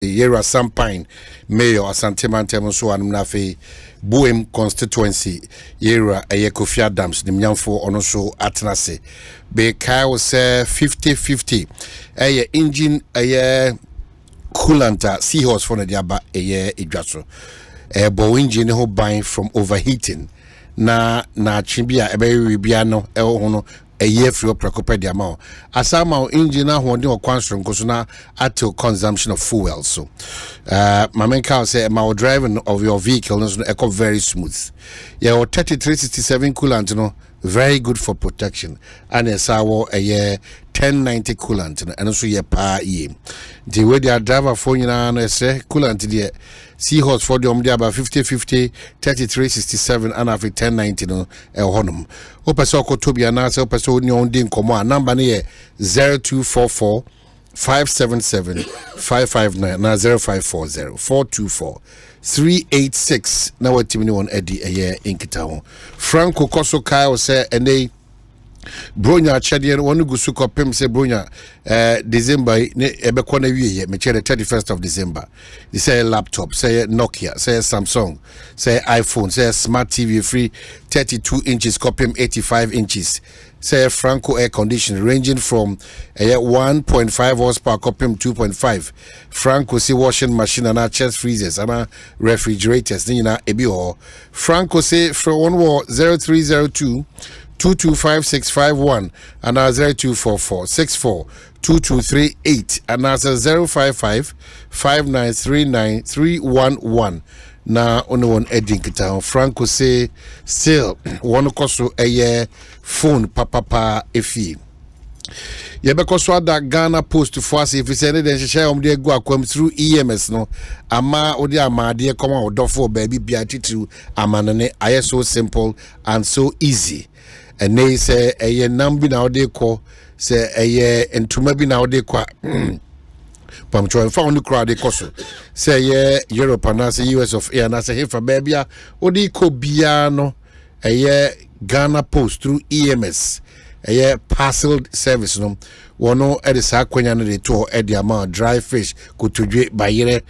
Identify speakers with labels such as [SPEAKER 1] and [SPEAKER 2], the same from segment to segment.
[SPEAKER 1] Yera Sampine Mayor Asanteman so Nafe Boem constituency Yera Ekofia Dams the Myanfo Onoso Atnase be Kyle say 50-50 engine coolant seahorse for the diaba idwaso bo engine ho buying from overheating na chibia ebe bia no hono a year for precopedia ma asama engine ahode o kwanstrom koso na atil consumption of fuel so my main car say my driving of your vehicle no eco very smooth yeah 3367 coolant no very good for protection and a year 1090 coolant and also ye pa ye the way their driver for you na say coolant the seahorse for the about 50-50 3367 and after 1090 no honum opeso ko tobia na say opeso ni on din komo number na 0244 577 559 na 0540 424 386 na watimi won edi eye inkita ho Franco Koso Kyle say ene bronya chede wonu gusu kopem say bronya December ne ebekọ na wiye me chere 31st of December they say laptop say Nokia say Samsung say iPhone say smart TV free 32 inches kopem 85 inches say Franco air conditioning ranging from 1.5 horsepower kopem 2.5 Franco say washing machine and chest freezers and refrigerators ni na ebi ho Franco say for one war 0302 225651 and 0244 64 2238 and 055 5939311 na one edin kita Franco say still one koso a phone papa efi yebekọ ada Ghana Post for us if you say den share dey go akwam through EMS no ama odi amade come odofo baby bia titu amanene aye so simple and so easy and they say a nambi now they call say a entuma bi now they kwa pamcho found the crowd they koso say Europe and say US of A and say hefa baby odi ko bia no a Ghana Post through EMS a parcel service no wono edisa kwanya no de to e de ama dry fish kutudwe bayere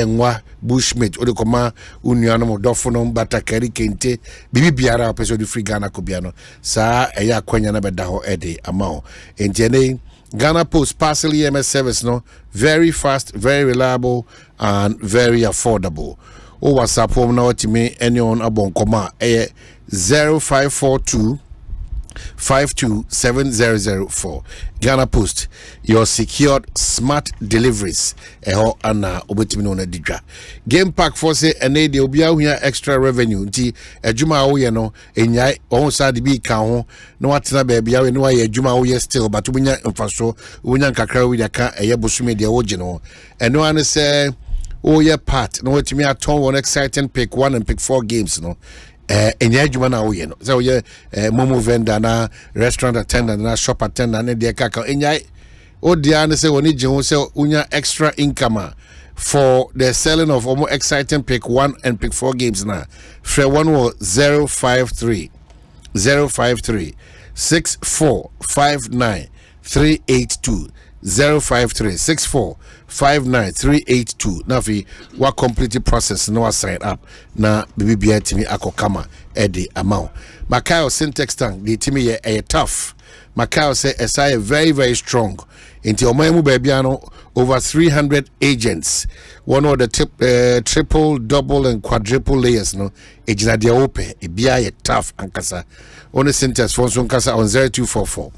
[SPEAKER 1] nwa bushmeat odekoma unuanom dofo no batakari kente bibi biara peso di free Ghana ko bia no sa kwanya na beda ho e de ama ho entiene Ghana Post parcel EMS service no very fast, very reliable and very affordable. O WhatsApp home na watimi anyone abonkoma 0542 527004 Ghana Post your secured smart deliveries eho ana obetimi no na didwa game pack for say ene de obi ahua extra revenue nti adwuma wo ye no enyai on side bi ka ho no watena ba bia we no wa ye adwuma wo ye still but obunya mfaso obunya nkakra we de ka eye bosume de wo gye no eno an say o ye part no watimi aton one exciting pick 1 and pick 4 games no enya adwuma na wo ye no so ye momo vendor na restaurant attendant na shop attendant na de kaka enya o dia na say woni je ho say unya extra income for the selling of almost exciting pick 1 and pick 4 games na free one was 053 6459 382 053 6459 382 nafi wa complete process no sign up na bibia timi akokama edi amount Macau syntax tank the timi ye tough Macau say SI very very strong into omamu babiano over 300 agents one of the triple double and quadruple layers no ejina dia ope e bia ye tough ankasa on syntax phone so ankasa on 0244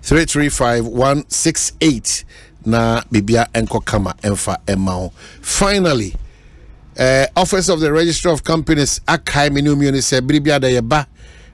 [SPEAKER 1] 335-168 na bibia enko kama emfa emao. Finally, Office of the Registrar of Companies akai minumuni se bibia da yeba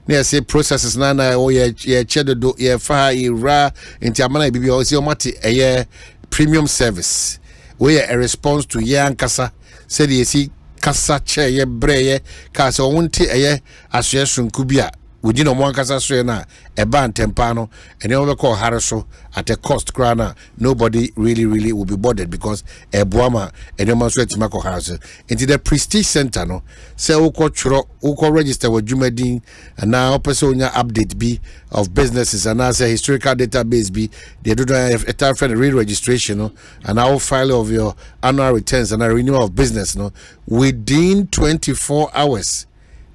[SPEAKER 1] na say processes na o ye chedo do ye fa ira inti amana bibia o se o mate premium service we a response to ye ankasa said ye si kasa che ye breye ka se o wonte asyesun kubia within a one casa na a band tempano and you call Haraso at a cost crana. Nobody really will be bothered because a Buama and your Maswet Mako house into the Prestige Center. No, say Uko register with Jumedin and now Personia update B of businesses and as a historical database B. They do have a time for the re-registration no, and our file of your annual returns and a renewal of business no within 24 hours.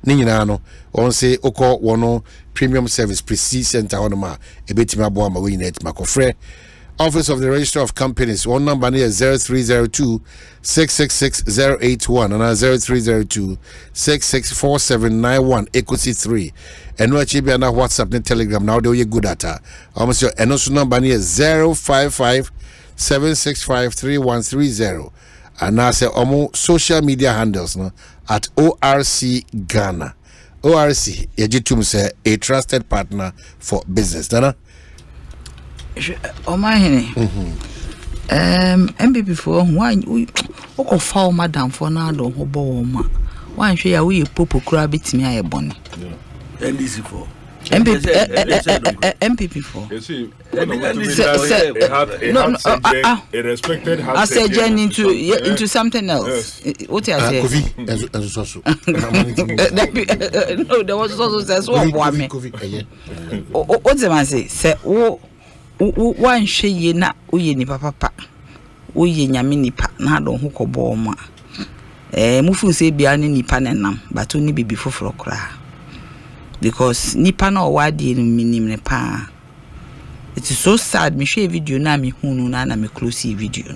[SPEAKER 1] Ninano on say oko wono premium service Prestige Center on ma ebetima bo ma we net makofre Office of the Register of Companies one number near 0302 666 and 0302 664791 Ekosiisen 3 and no chibi na WhatsApp and Telegram now they you good at almost your and also number near 055 765 3130 and now say almost social media handles no at ORC Ghana. ORC Ejitum say a trusted partner for business. Dana?
[SPEAKER 2] Oh my MB before why we oko foul madam for na do hobo ma. Why show ya we popo kura bitimi aye boni.
[SPEAKER 3] NDC for
[SPEAKER 2] MPP for.
[SPEAKER 4] You see,
[SPEAKER 2] a respected. I said journey into something else. Yes. What I say? No, there was also says one me. What's the man say? Say one she na uye ni papa. Uye nyami nipa na do ho kobo ma. Mufu say bia ni nipa nenam, but oni bibi foforo kra. Because nipa na owadi minim ne pa. It is so sad. Me share video na me hunu na me close video.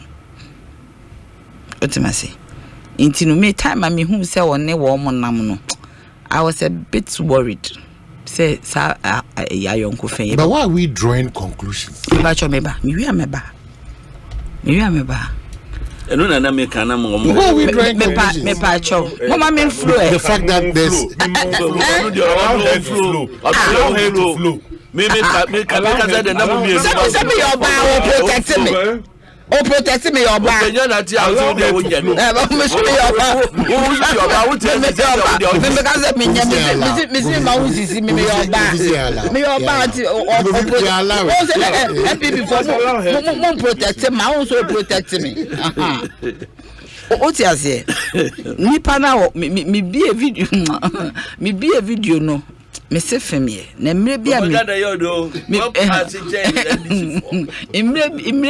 [SPEAKER 2] What am I say? Inti no me time me hunu say wonne wo mo nam no. I was a bit worried. Say sa ya yonko fen.
[SPEAKER 1] But why are we drawing conclusions?
[SPEAKER 2] Ba cho me ba. Me wi ameba.
[SPEAKER 3] And when I make an among
[SPEAKER 1] me
[SPEAKER 2] pa cho. Mama me flow.
[SPEAKER 1] The fact that there's
[SPEAKER 3] flow. Maybe the number me
[SPEAKER 2] your bar protect me. Oh, protect me your bar.
[SPEAKER 3] You're not here.
[SPEAKER 2] What you say? Nipa na me be a video. Me be a video no. Me se femi na mre bia me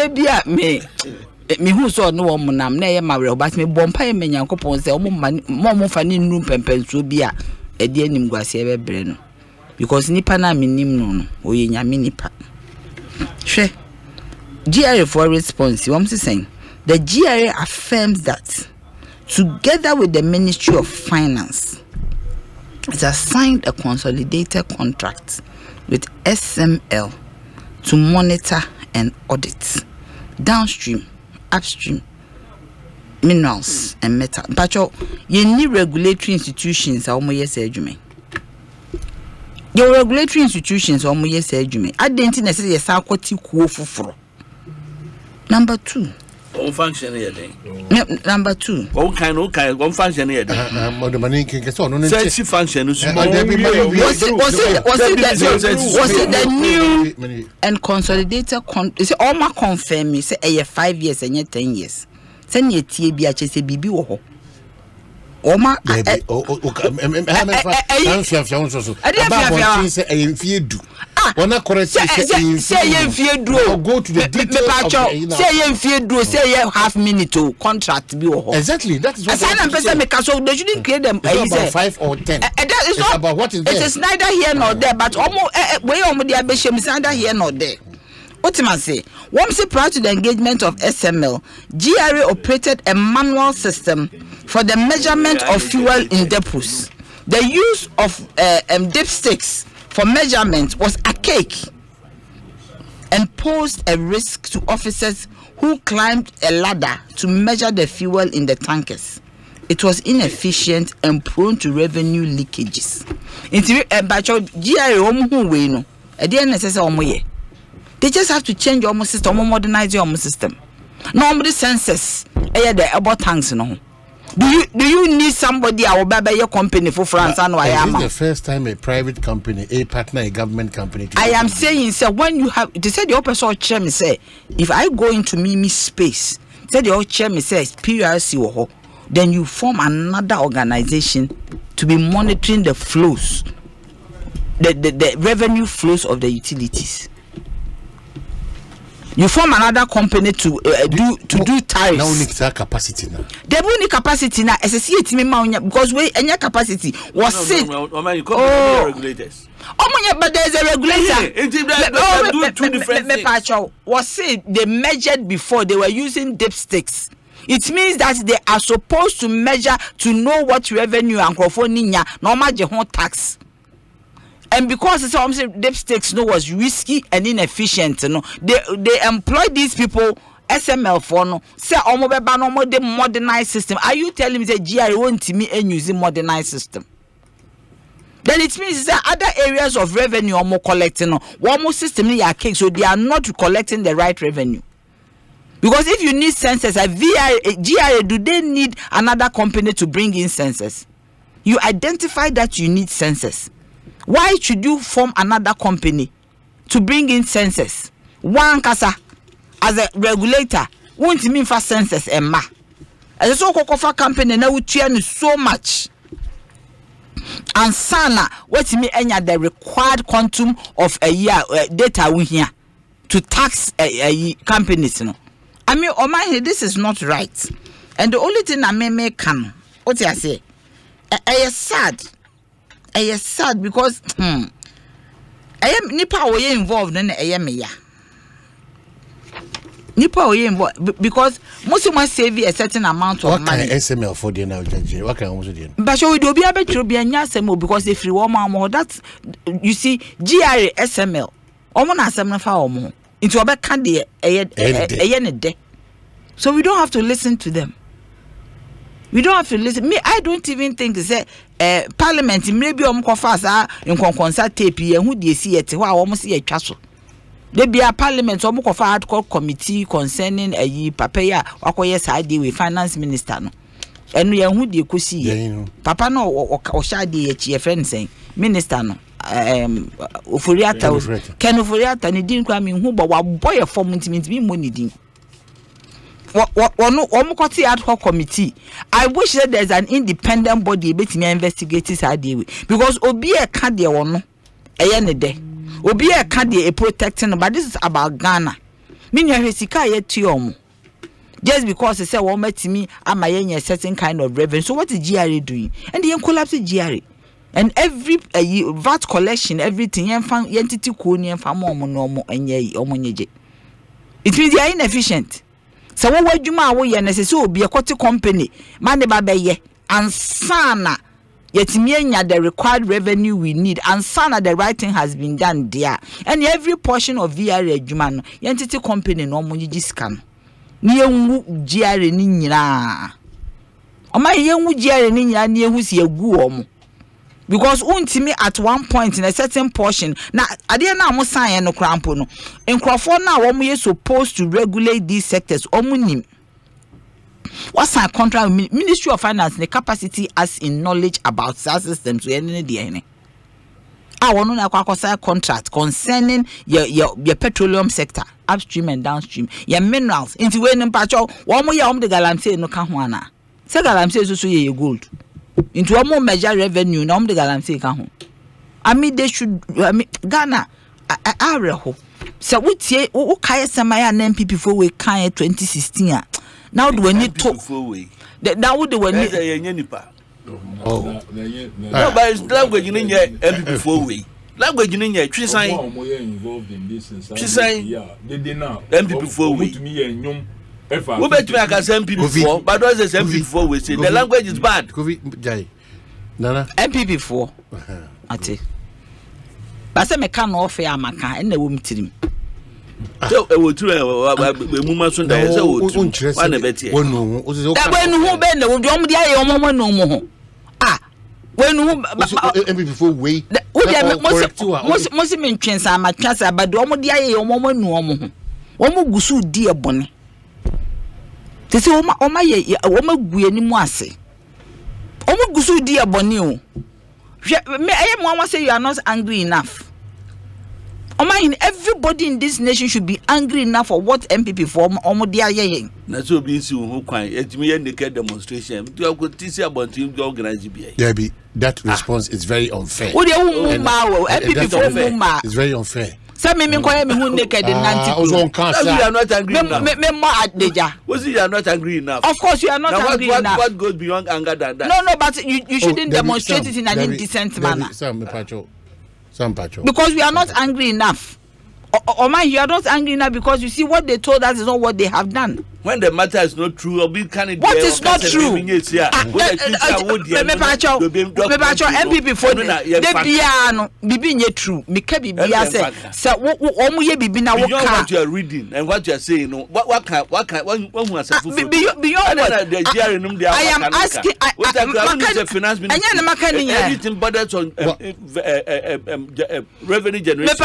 [SPEAKER 2] bia me hu so no wo nam na ye mawre obat me bompa ye menyankopon se mo fa ni nnu pempenso bia e de anim guase e bebre no because nipa na me nim no oye nyame nipa hwe GRA for response what I'm saying the GRA affirms that together with the Ministry of Finance it has signed a consolidated contract with SML to monitor and audit downstream, upstream minerals and metal. But you need regulatory institutions or more yes your regulatory institutions or more yes I didn't necessarily say Number 2.
[SPEAKER 3] Function here
[SPEAKER 2] Number 2.
[SPEAKER 3] What kind one function here
[SPEAKER 1] the money can get on
[SPEAKER 3] function
[SPEAKER 2] was it the new and consolidated is all my confirm me say 5 years and 10 years send ye tie bi a chese bibi wo ho Oma Wana correct say go to the details say half minute to contract bi wo ho.
[SPEAKER 1] Exactly, that is what
[SPEAKER 2] I'm saying. So they shouldn't create them
[SPEAKER 1] about 5 or 10.
[SPEAKER 2] That is not
[SPEAKER 1] about what is there.
[SPEAKER 2] It is neither here nor there, but we dey abeshem is neither here nor there. Ultimately, once prior to the engagement of SML, GRA operated a manual system for the measurement of fuel in depots. The use of dipsticks for measurement was archaic and posed a risk to officers who climbed a ladder to measure the fuel in the tankers. It was inefficient and prone to revenue leakages. They just have to change your system, modernize your system. Normally, census, the about tanks, no. Do you need somebody I will buy your company for France and
[SPEAKER 1] This is the first time a private company, a partner, a government company.
[SPEAKER 2] I am saying, sir, when you have, they said the opposite chairman say, if I go into Mimi space, said the old chairman says PRC, then you form another organization to be monitoring the flows, the revenue flows of the utilities. You form another company to do tariffs.
[SPEAKER 1] Now we need that capacity now.
[SPEAKER 2] They will need capacity now. As a CT because we any capacity was said.
[SPEAKER 3] Regulators.
[SPEAKER 2] But there's a regulator.
[SPEAKER 3] Two different things.
[SPEAKER 2] Was said they measured before they were using dipsticks. It means that they are supposed to measure to know what revenue and ninya normal jehon tax. And because it's almost dipsticks no was risky and inefficient, they employ these people SML for no say the modernized system. Are you telling me that GI won't me and using modernized system? Then it means that other areas of revenue are more collecting one more system in your case, so they are not collecting the right revenue. Because if you need census, GI, do they need another company to bring in census? You identify that you need census. Why should you form another company to bring in census? One kasa as a regulator won't mean for census and ma. As a so-called company now we train so much. And sana what me enya the required quantum of a year data we here to tax companies. I mean, oh my, this is not right. And the only thing I may can, what I say, I is sad. I is sad because I am nipa way involved in I am ya. Nipa way involved because most of my save a certain amount of money.
[SPEAKER 1] What kind of SML for the now, Judge? What kind of do?
[SPEAKER 2] But shall we do be able to be a nyasemo because if you want more, that's you see GRA SML. Omona SML for omo. Into a back candy a day. So we don't have to listen to them. We don't have to listen. Me, I don't even think say parliament maybe fast in concert tape who they see it who almost see a castle. There be a parliament hardcore committee concerning a papaya or yes I deal with finance minister no. And we who they could see Papa no or shadi a friend saying minister no. Ufuriata Ken Ufuriata and didn't come in who but what boy a form means me money ding. What ad hoc committee. I wish that there's an independent body betting investigate this idea because Obi a candia one a day. Obi a candia a protecting, but this is about Ghana. Meaning Hesika yet to just because they say one met me, am I in a certain kind of revenue. So what is GRA doing? And the collapse GRA. And every VAT collection, everything, entity kuni and famo and ye omonye. It means they are inefficient. So what you ma we necessary be a quality company, money babe and sana yet mienya the required revenue we need and sana the right thing has been done there. And every portion of VRA Juman entity company no money scan. Ni GRA ni nyina. Oma yenwu GRA ni nyina ni ehu si egu omo. Because untimi at one point in a certain portion na ade na mo san no krampo no nkrofo na wo mo supposed to regulate these sectors omunim what's our contract Ministry of Finance the capacity as in knowledge about SaaS systems we any dey any wonu na kwakosa contract concerning your petroleum sector upstream and downstream your minerals into we mpacho wo mo ya the galamsey no ka ho ana se galamsey so ye gold into a more major revenue na the galamsey ka ho. I mean they should Ghana areho so we tie wo kai semaya na MPP for we kan 2016 now do we need to now would we need
[SPEAKER 3] no but language in your MPP for we language in your Chisan involved in this they did now MPP for we to me and nyom we bet me I can send people before, but what is MP4 we say the language is bad.
[SPEAKER 1] Nana
[SPEAKER 2] MP4 ate. But say me can offer amaka and the woman tirim. So e wo tru e muma so da say wo tru one beti.
[SPEAKER 1] When who
[SPEAKER 2] ben wo do dia ye omo no mo ho. When who
[SPEAKER 1] MP4 way.
[SPEAKER 2] Mo se me ntwensa amatwasa but do dia ye omo no omo ho. Omo gusu di e bone. They say, Oma ye, Oma Gueni Moise. omo gusu di aboni o me I say you are not angry enough. Everybody in this nation should be angry enough for what MPP for omo dia yen.
[SPEAKER 3] Na so bi nsi wo kwan etimi ye naked demonstration. You go tisi about you organize bia.
[SPEAKER 1] There be that response is very unfair.
[SPEAKER 2] Wo de wo ma wo MPP for wo ma.
[SPEAKER 1] It's very unfair.
[SPEAKER 2] Say me koye me hu naked in 90.
[SPEAKER 3] You are not angry enough.
[SPEAKER 2] Me more adeja.
[SPEAKER 3] Was you are not angry enough?
[SPEAKER 2] Of course you are not angry enough.
[SPEAKER 3] What goes beyond anger than that?
[SPEAKER 2] No, but you shouldn't demonstrate it in an indecent manner. Because we are not angry enough. You are not angry enough because you see what they told us is not what they have done.
[SPEAKER 3] When the matter is not true, what
[SPEAKER 2] is not true? MPP for the piano, Bibi true. Bibia said, "So
[SPEAKER 3] beyond what you are reading and what you are saying, what was beyond I am asking. Everything budgets on revenue generation.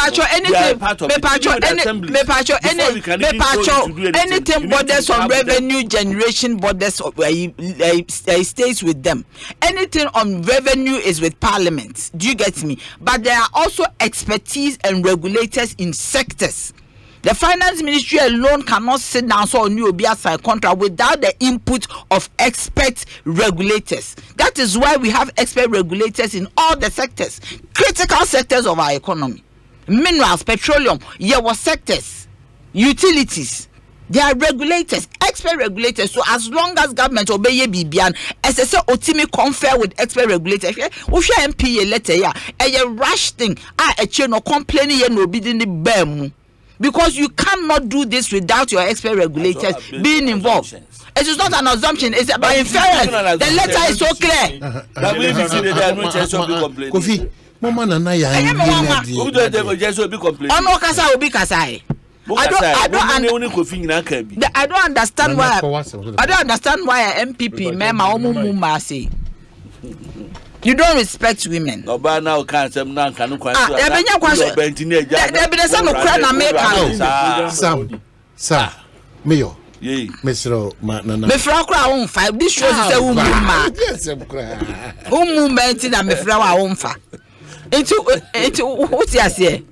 [SPEAKER 2] Anything borders on revenue generation borders stays with them. Anything on revenue is with Parliament. Do you get me? But there are also expertise and regulators in sectors. The finance ministry alone cannot sit down so on you be a sign contract without the input of expert regulators. That is why we have expert regulators in all the sectors, critical sectors of our economy. Minerals, petroleum, sectors, utilities. They are regulators, expert regulators. So as long as government obey Bibian, SSA Otimi confer with expert regulators. If you MP letter ya, a rush thing, a chain no complaining no bidding the bem. Because you cannot do this without your expert regulators being involved. It is not an assumption, it's about inference. The letter is so clear.
[SPEAKER 1] Kofi, Mama Nana ya.
[SPEAKER 2] Ono kasa obi kasa. I don't understand why. I don't understand why a MPP member Omumuma say you don't respect women.
[SPEAKER 1] Sam, Mayor. Mr. Nana.
[SPEAKER 2] Mefra on 5. This shows is a woman. Yes, woman na mefra on 5. Into what you say?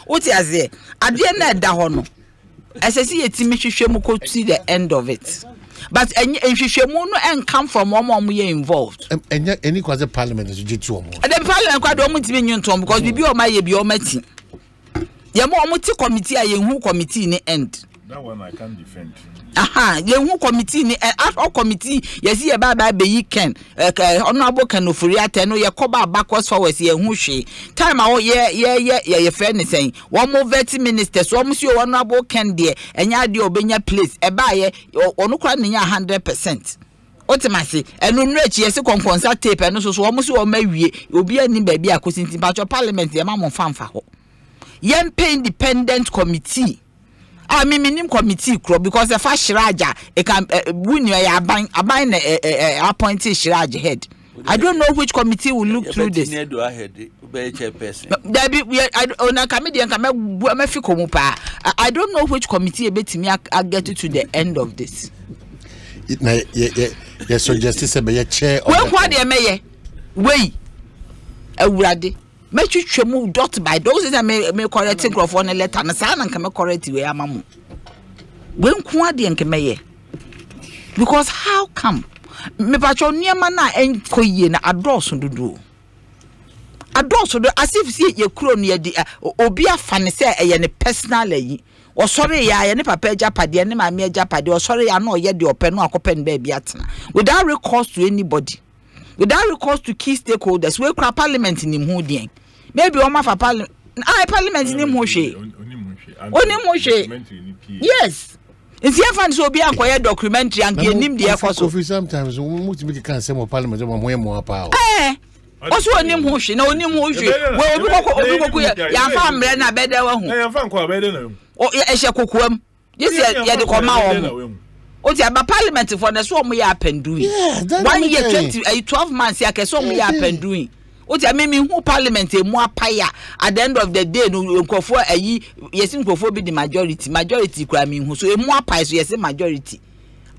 [SPEAKER 2] What you say? At the end of the as I see a Timmy could see the end of it. But and come from one we involved.
[SPEAKER 1] And yet any quasi parliament is G2.
[SPEAKER 2] And the parliament quite almost been in Tom because we be on my meeting. Yamomuti committee, a young committee in the end.
[SPEAKER 4] That one I can't defend.
[SPEAKER 2] Young committee in ad hoc committee, yes, ye by be can honorable Canofuriata, no, ya coba backwards forwards, ye who she. Time out, yeah, fairness saying, one more vetting ministers, one monsieur honorable can dear, and ya do obey place, a buyer, or no crying 100%. Ultimately, and no rich, yes, a concert tape, and also almost all maybe you'll be any baby, I could see about your parliament, the mamma fan for Yen pay independent committee. I mean, minimum committee because the first Shiraja, it can win your appointed Shiraja head. I don't know which committee will look through this. I don't know which committee bet me I get to the end of this.
[SPEAKER 1] Yes, so justice a chair.
[SPEAKER 2] Well, what they may way a ready. Make you move dot by those that may correct on a letter and sign and come correct you. When Quadi and Kemeye. Because how come me patron near mana and Koyen adores to do? Adores to do as if see your crown near the Obia Fanese a personally. Or sorry, ya any papa japadi and my mere japadi, or sorry, I know yet the open or open baby atna without recourse to anybody. Without recourse to key stakeholders, we cry parliament in him. Maybe Oma for parliament. Parliament in him. Yes. If you have so be a quiet documentary and give him the effort.
[SPEAKER 1] Sometimes we can't say more parliament more power.
[SPEAKER 2] Also, on him who she no him who she. Well, ya family na better one.
[SPEAKER 4] I am fan kwa better.
[SPEAKER 2] Oh, yes, ya kukum. Yes, ya the Komao. Oh, yeah, but parliament for the so we are doing. 1 year, 12 months, ya so we are doing. Oh, yeah, maybe who parliament a more paya at the end of the day, no, for a ye, yes, be the majority crime who so a more pie, so yes, a majority.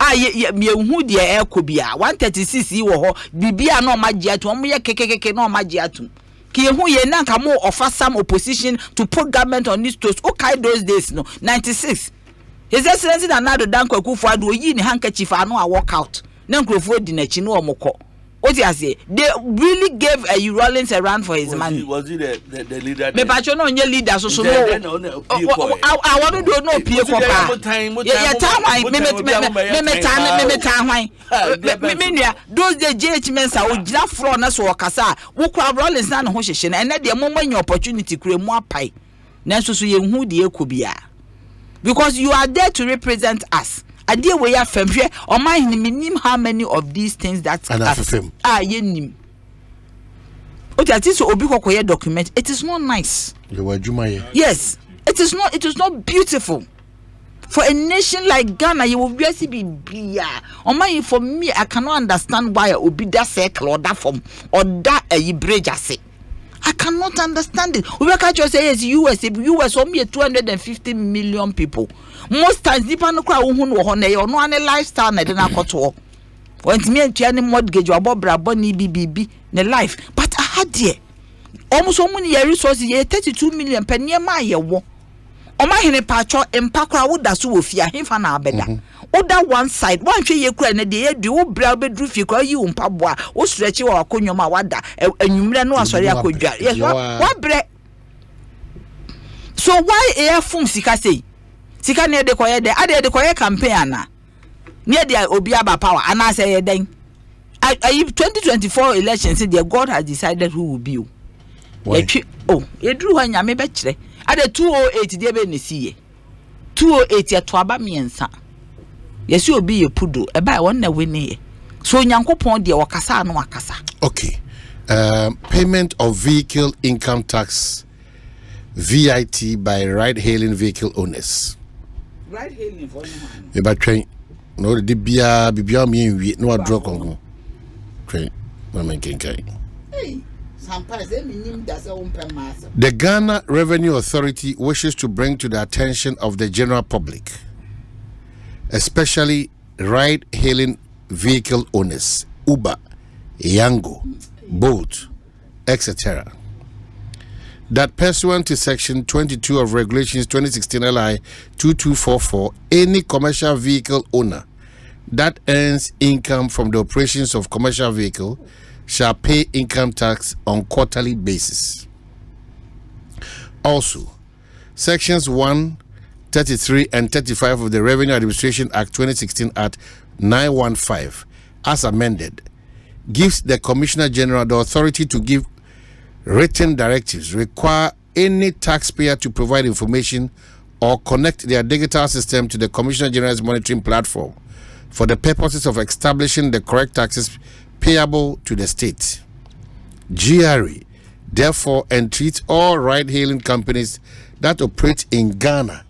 [SPEAKER 2] me hu de eko bia 136 wo ho bibia na o magye atum mo ye kekekeke na o magye atum ki hu ye na nka mo offer some opposition to put government on these toes okay those days no 96 His Excellency Nana Danko Akufo-Addo oyi ni handkerchief anu a walk out na nkrofo di na chi no omoko what you say they really gave a Rollins a run for his money.
[SPEAKER 3] Was he the leader?
[SPEAKER 2] Me pacho no nye leader so no. I want to know pie ko pa. Yeah, time those the JH mensa o gina floor na so okasa. Wo kwa Rollins na no ho hyehye na ene de mo manya opportunity kure mu apai. Na so ye hu de ekobia. Because you are there to represent us. I dear way ya femhwe or my minim how many of these things that yenim. Okay, at least obi kokoye document. It is not nice. Yes, it is not beautiful. For a nation like Ghana, you will just be bia. Or my for me, I cannot understand why obi that circle or that form or that bridge I say. I cannot understand it. We can't just say yes, US only 250 million people. Most times, people no cry who no honor or no any lifestyle na dena koto. When me and any mortgage or brabo ni BBB ne life. But I had there almost so many resources. 32 million per near my year. O ma hene pacho empakra wo da so ofia hemfa na abeda. Oda one side one hwe ye kura na de ye du wo bra bedru fi kwa yi mpaboa wo stretch wa akonnwoma wada anwumre no asori akodwa. Yes, what bre. So why air fum sika say? Sika ne de koye de ade de koye campaign ana. Ne de obi aba power ana say ye den. 2024 elections the God has decided who will be you. Oh, e dru ha nyame be kire. Ade 208 de be ne siye. 208 ya to aba miensa. Yesi obi ye pudo e ba won na wini. So nyankopon de wakasa no wakasa.
[SPEAKER 1] Okay. Payment of vehicle income tax VIT by ride-hailing vehicle owners.
[SPEAKER 2] Ride-hailing for no.
[SPEAKER 1] We ba train. No the bibia me no draw kon. Train. No man can carry.
[SPEAKER 2] Hey.
[SPEAKER 1] The Ghana Revenue Authority wishes to bring to the attention of the general public, especially ride-hailing vehicle owners, Uber, Yango, Bolt, etc., that pursuant to Section 22 of Regulations 2016 LI 2244, any commercial vehicle owner that earns income from the operations of commercial vehicle shall pay income tax on quarterly basis. Also, Sections 1, 33 and 35 of the Revenue Administration Act 2016 at 915, as amended, gives the Commissioner General the authority to give written directives, require any taxpayer to provide information or connect their digital system to the Commissioner General's monitoring platform for the purposes of establishing the correct taxes payable to the state. GRA therefore entreats all ride-hailing companies that operate in Ghana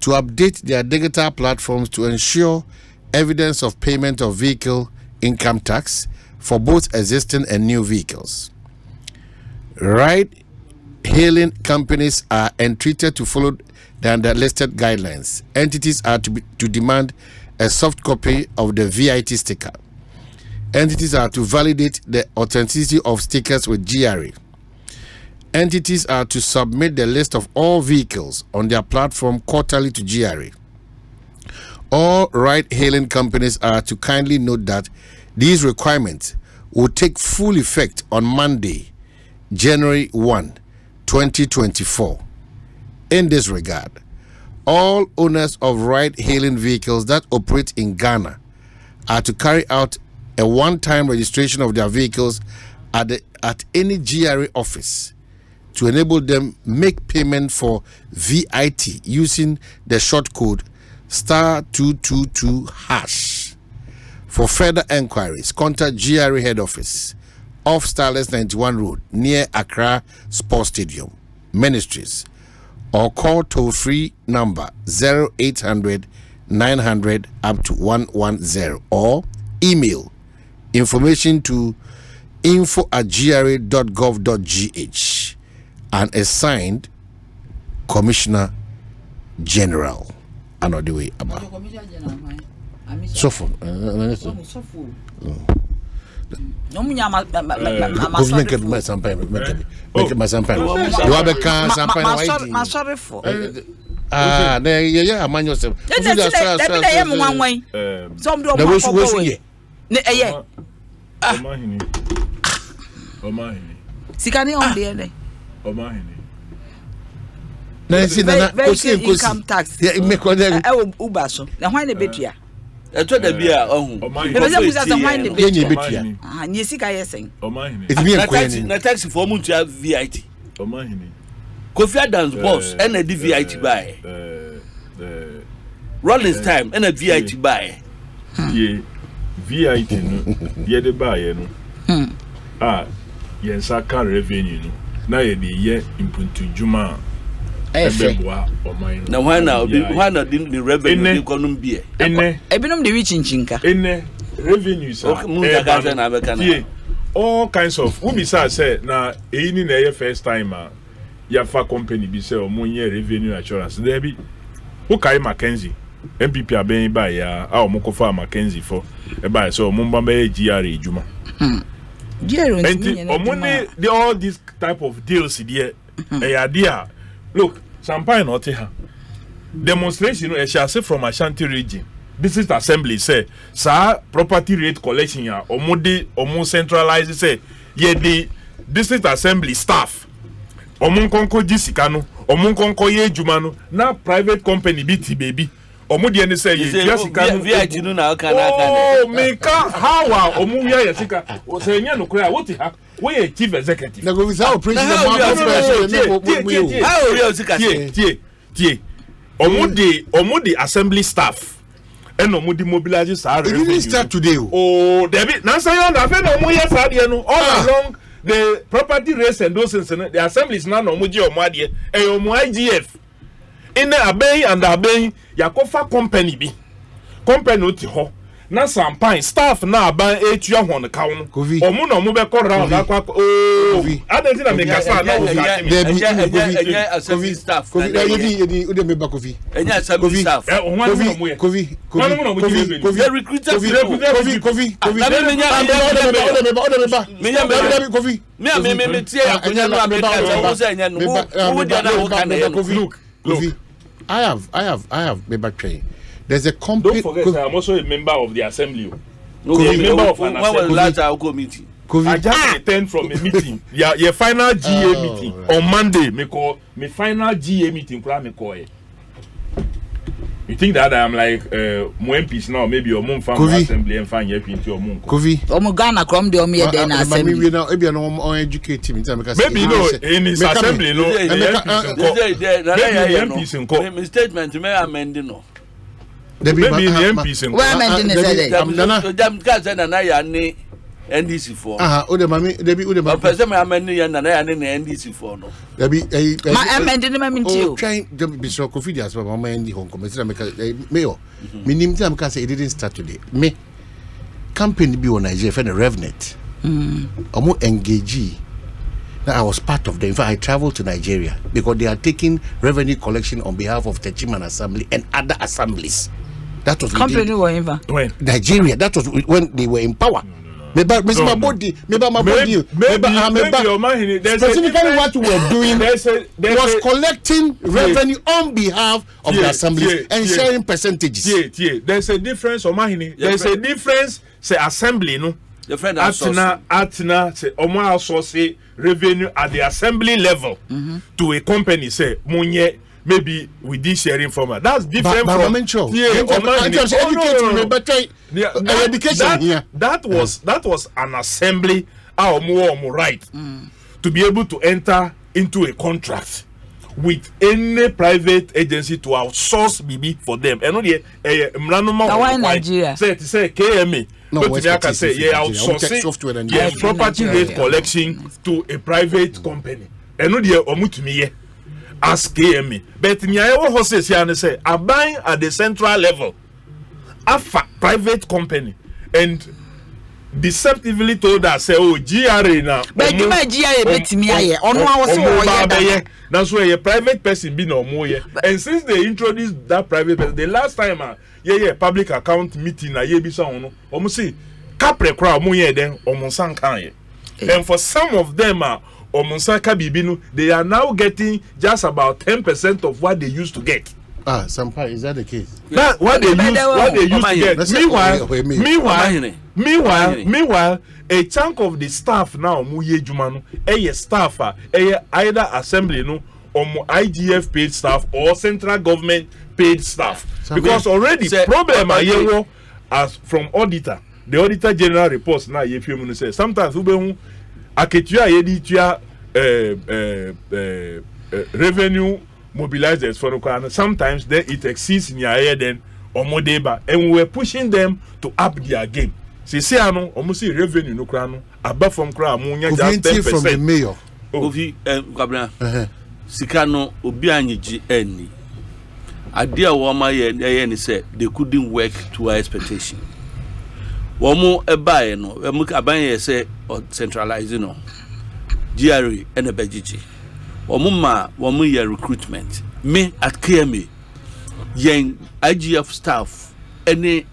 [SPEAKER 1] to update their digital platforms to ensure evidence of payment of vehicle income tax for both existing and new vehicles. Ride-hailing companies are entreated to follow the underlisted guidelines. Entities are to demand a soft copy of the VIT sticker. Entities are to validate the authenticity of stickers with GRA. Entities are to submit the list of all vehicles on their platform quarterly to GRA. All ride-hailing companies are to kindly note that these requirements will take full effect on Monday, January 1, 2024. In this regard, all owners of ride-hailing vehicles that operate in Ghana are to carry out a one-time registration of their vehicles at any GRA office to enable them make payment for VIT using the short code *222#. For further enquiries, contact GRA head office off Starless 91 Road near Accra Sports Stadium, Ministries, or call toll-free number 0800 900 up to 110 or email information to info@gra.gov.gh and a signed Commissioner General. Another way about Sofo.
[SPEAKER 2] No munya ma
[SPEAKER 1] make my champagne. Make my champagne. You have a can champagne.
[SPEAKER 2] Ma sorry for.
[SPEAKER 1] Yeah, I mind yourself.
[SPEAKER 2] Some do ma ne eye.
[SPEAKER 4] Omahini.
[SPEAKER 2] Sikani on there ne.
[SPEAKER 4] Omahini.
[SPEAKER 1] Na si na
[SPEAKER 2] income tax.
[SPEAKER 1] Yeah, make one there.
[SPEAKER 2] Uber so. Na hwan na betua.
[SPEAKER 3] Eto da bia ohun.
[SPEAKER 2] Me be say kusa hwan na
[SPEAKER 1] betua.
[SPEAKER 2] Ah, ni sika yesen.
[SPEAKER 4] Omahini.
[SPEAKER 1] It be kwani.
[SPEAKER 3] Na taxi for mu tua VIT.
[SPEAKER 4] Omahini.
[SPEAKER 3] Kofi Adams boss and the VIT buy. Rollins time and a VIT buy.
[SPEAKER 4] Yeah. VIT no. Ye de buy no. Yensa ka revenue no. Na ye de ye impuntu juma.
[SPEAKER 3] Na wana din the revenue economy be.
[SPEAKER 2] Ebinom de reach nchinka.
[SPEAKER 4] Revenues all kinds of we be say na eyi na ye first time ya fa company be say omonye revenue assurance there be who kai Mackenzie MPP aben ba ya a omokofa Mackenzie for e ba say omomba be GR ejuma omone the all this type of deals there idea look champagne not here demonstration e shall say from Ashanti region district assembly say sa property rate collection ya omo centralize say ye the district assembly staff omo konko jisika no omo konko ye adwuma no na private company biti baby omo de ne say ye jisika no
[SPEAKER 3] VIT no na aka na
[SPEAKER 4] oh me ka how omo ya ye sika o say nya no kra what ha we chief executive
[SPEAKER 1] na go without president
[SPEAKER 3] how we sika
[SPEAKER 4] tie omo the assembly staff and no mudi mobilize sa revenue.
[SPEAKER 1] It didn't start today.
[SPEAKER 4] Oh, David, now say on that no mo yes no all along the property rates and those things the assembly is now no mo ji o mo ade e o mo IGF. In the abey and abey yakofa company bi. Company oti ho. Na champagne staff na aban etua hon ka wo. Omo no mo be ko round akwa oh. Adanti na make asa na wo ka me.
[SPEAKER 3] Assembly staff.
[SPEAKER 1] Yedi ode me ba Kofi.
[SPEAKER 3] Enya assembly staff.
[SPEAKER 1] Kofi.
[SPEAKER 3] They recruited
[SPEAKER 1] Kofi. Look, I have me back train. There's a company.
[SPEAKER 4] Don't forget, I'm also a member of the assembly. No, a member of an assembly. I just returned from a meeting. Your final GA meeting on Monday. Me call me final GA meeting. Me call. You think that I'm like more MPs now? Maybe your mom family assembly and find your into your mom.
[SPEAKER 1] Kofi.
[SPEAKER 2] Omo Ghana come the omo dey na assembly.
[SPEAKER 1] Maybe now, maybe no on educate him.
[SPEAKER 4] Maybe no in his assembly no. MPs in court.
[SPEAKER 3] My statement me amend no.
[SPEAKER 4] Maybe in the MPs in court.
[SPEAKER 2] Where amending is
[SPEAKER 3] that? Jam ka say na ya ni NDC for.
[SPEAKER 1] Ode mami, debi ode mami.
[SPEAKER 3] Person me amend ya na ya ni NDC for no.
[SPEAKER 1] Debi
[SPEAKER 2] ma amending me ntio.
[SPEAKER 1] Trying to be so Kofi dey as well. Mama ndi hon come say make mayor. Me nim say make say it didn't start today. Me campaign be on Nigeria for the Revenant. Omo engage. Now I was part of them. In fact, I traveled to Nigeria because they are taking revenue collection on behalf of Techiman Assembly and other assemblies. That was
[SPEAKER 2] company when
[SPEAKER 1] Nigeria. That was when they were in power. Maybe specifically what we were doing was collecting revenue on behalf of the assemblies and sharing percentages.
[SPEAKER 4] There's a difference, there's a difference. Say assembly, no. Atina say omo also say revenue at the assembly level to a company say munye maybe with this sharing format. That's different from education here. That was an assembly right to be able to enter into a contract with any private agency to outsource BB for them. And only
[SPEAKER 2] Nigeria
[SPEAKER 4] say KMA.
[SPEAKER 1] No,
[SPEAKER 4] but I can say outsourcing property rate collection to a private company. And only omutumi as KMA. But me I was say I buy at the central level a private company and deceptively told us say oh GRA now
[SPEAKER 2] but you my GRA betimi aye ono awo so
[SPEAKER 4] that's why a private person be no more and since they introduced that private person the last time yeah public account meeting na ye bi so no omo say capre kra omo ye den omo san kan ye and for some of them omo san ka bibi no they are now getting just about 10% of what they used to get.
[SPEAKER 1] Sampai, is that the case?
[SPEAKER 4] That what they used to get. Meanwhile, a chunk of the staff now muye jumano, staff, either assembly no, or IGF paid staff or central government paid staff. Because already problem as from auditor, the auditor general reports now you say sometimes ube aketua yeditua revenue mobilizers for the sometimes then it exceeds in your head then or more deba, and we were pushing them to up their game. See, I know almost revenue no crown above from crown munya just 10%
[SPEAKER 1] from the mayor.
[SPEAKER 3] Ovi Gabriel Sikano Obianiji any idea wama ye say they couldn't work to our expectation. Womo ebaye no abanye say centralizing no GRE and a BGG. Womu ya recruitment. Me at KMA, yen IGF staff, any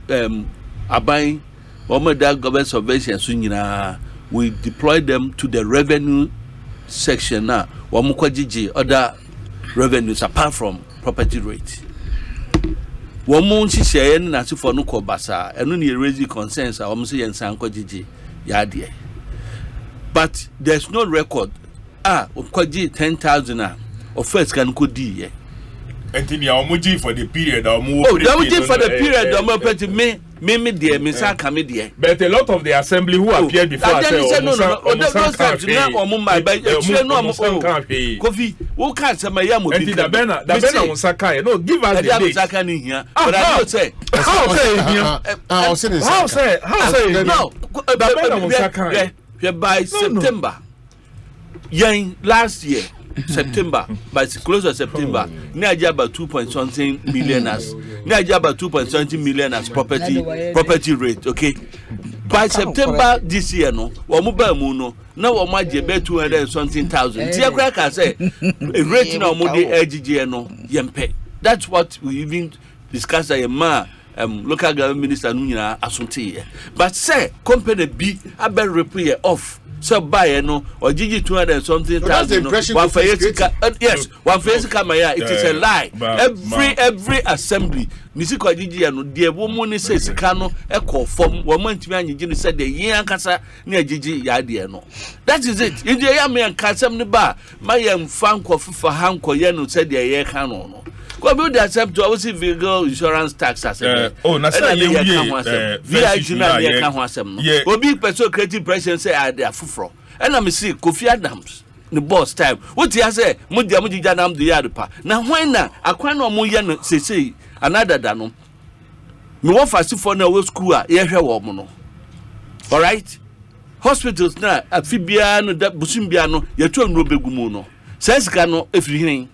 [SPEAKER 3] abang, that government subvention sunyina, we deploy them to the revenue section now. Womu kwa GG other revenues apart from property rate. Womu nshishye yen nasi for nuko basa, enu ni raise concerns. Womu si yen san kwa GG yadie. But there's no record. Ukwaji 10,000 of first can could be.
[SPEAKER 4] And in your muji for the period or move.
[SPEAKER 3] Oh, that was for the period of my petty me, dear, Miss Akamedia.
[SPEAKER 4] But a lot of the assembly who appeared before I said, no, Coffee, who can't say my yamu, the banner, on Sakai. No, give us the Sakani here. But I don't say, how say, no, the banner on Sakai by September. Yang last year, September, by close of September, Nigeria about 2.something million as Nigeria about 2.something million as property rate. Okay, by September this year, no, Wamuba Muno, now Wamaji 200 something thousand. Tiakraka say a rate now Modi LGG no Yempe. That's what we even discussed at local government minister Nuna Asunti. But say company B I better repair off. So buy no or GG 200 something thousand. One for yes, one for it is a lie. Every assembly, Nisiko GG and the woman says Kano echo from woman to me said the year casa near GG Yadiano. That is it. In the Yami and Kasam the bar, my young Franco for Hanko Yano said the year canon. What will they accept to our vehicle insurance tax as a VI will be person creative president say I are fufro. And I'm see Kofi Adams, the boss time. What he has said, Mudia Janam the Yadapa. Now, when now, I can't know Muyan say another Danum. No one for no school, Yahya. All right? Hospitals now, Amphibiano, that Busimbiano, your two Rubegumuno. Says Gano, if you hearing.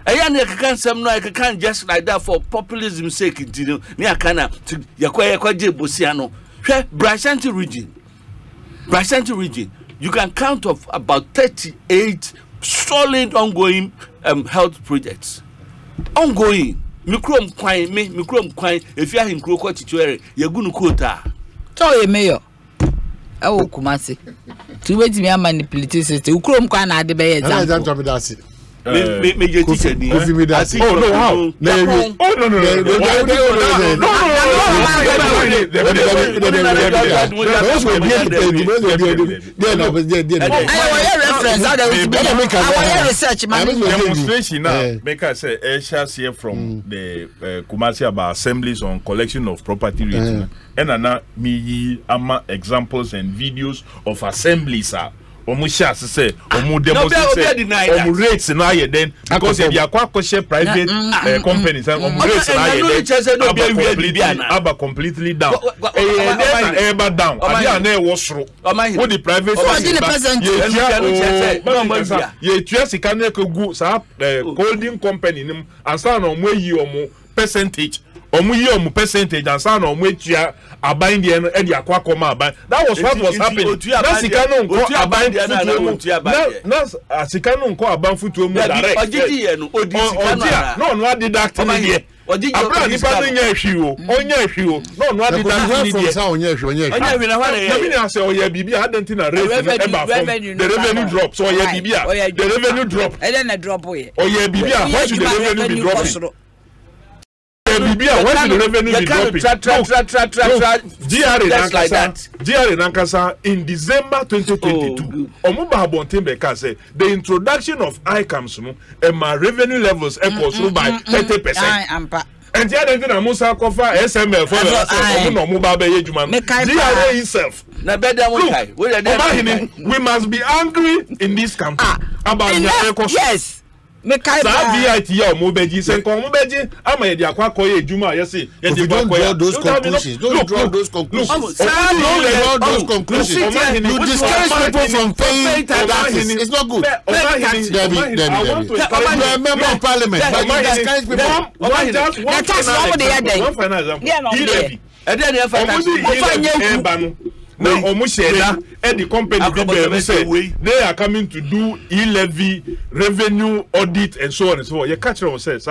[SPEAKER 4] I can't some no, I can't just like that for populism's sake. You know, Kana to Yakoya Busiano. Brashanti region, you can count of about 38 solid ongoing health projects. Ongoing. Mikrom Quine, if you are in Kroko Chichuere, you're going to quota.
[SPEAKER 2] So, a mayor. Oh, Kumasi. To wait me a manipulative system. Ukrom Quine at the bay.
[SPEAKER 1] I don't tell me that's it.
[SPEAKER 3] Major teacher,
[SPEAKER 4] oh no, how? Demonstration now. Make us say Asia here from the Kumasi about assemblies on collection of property rates. And now me ama examples and videos of assemblies are. Omusha say omu demonstrate omu rates na ye then because they are quite private companies and omu rates na ye then aba completely down ever down abi na e wosoro wo the private ye tua sika na egu sa holding company nim ansa na omu yi omu percentage and son of which you are binding and Aqua Aban. That was what was happening. Nasicano go Aban Sikano go Aban Futu. No, not deducting here. abra ni pa nya hwi o onya hwi o no no adi that ni dey
[SPEAKER 1] onya hwi
[SPEAKER 3] na hwane
[SPEAKER 4] na me na say oya bibia adentina rate eba from the revenue drop so oya bibia the revenue drop
[SPEAKER 2] na drop oya
[SPEAKER 4] bibia why should the revenue be dropping bibia why should the revenue be dropping GRA Nankasa in December 2022 omuba abonten be ka say the introduction of ICAMS no and my revenue levels equals by 30%. And the other thing I must have cover SML for GRA itself. We must be angry in this country about the
[SPEAKER 2] yes.
[SPEAKER 4] VIT ya mobeji sen kon mobeji ama ye dia kwa koye ejuma ye say ye dey
[SPEAKER 1] don't draw those conclusions. Don't draw those conclusions. You discourage people from paying taxes. It's not good. I want to member of parliament, but you discourage people.
[SPEAKER 4] Now, the company say they are coming to do e-levy, revenue audit, and so on and so on. You catch what says,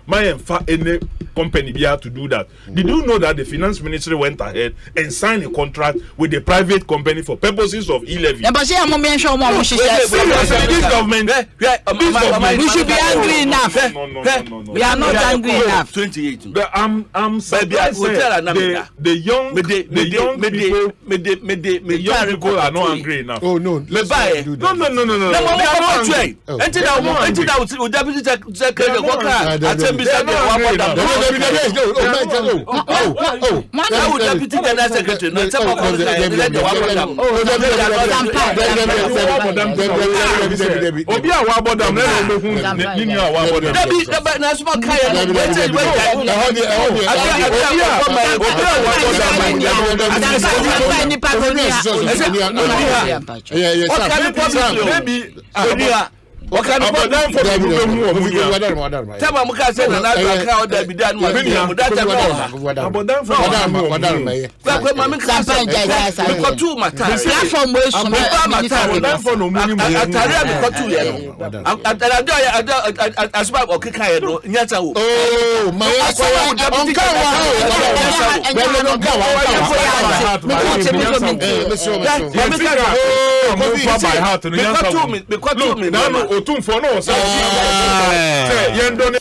[SPEAKER 4] my any company be able to do that. Did you know that the finance ministry went ahead and signed a contract with the private company for purposes of e-levy?
[SPEAKER 2] This government, we should be angry enough.
[SPEAKER 4] No.
[SPEAKER 2] We are not angry enough.
[SPEAKER 3] 28.
[SPEAKER 4] I'm surprised the young people are not angry enough.
[SPEAKER 1] Oh no, let's not do that.
[SPEAKER 3] What kind of problem for the Tama muka say na aka order bi dan ma bi mu da ta kwa mama ka say ko tu mata
[SPEAKER 2] platform we so
[SPEAKER 4] mata for no minimum
[SPEAKER 3] atare am ko tu ye no atare asba okika ye no nyata wo
[SPEAKER 1] oh my onka
[SPEAKER 4] wa otumfo no say yendone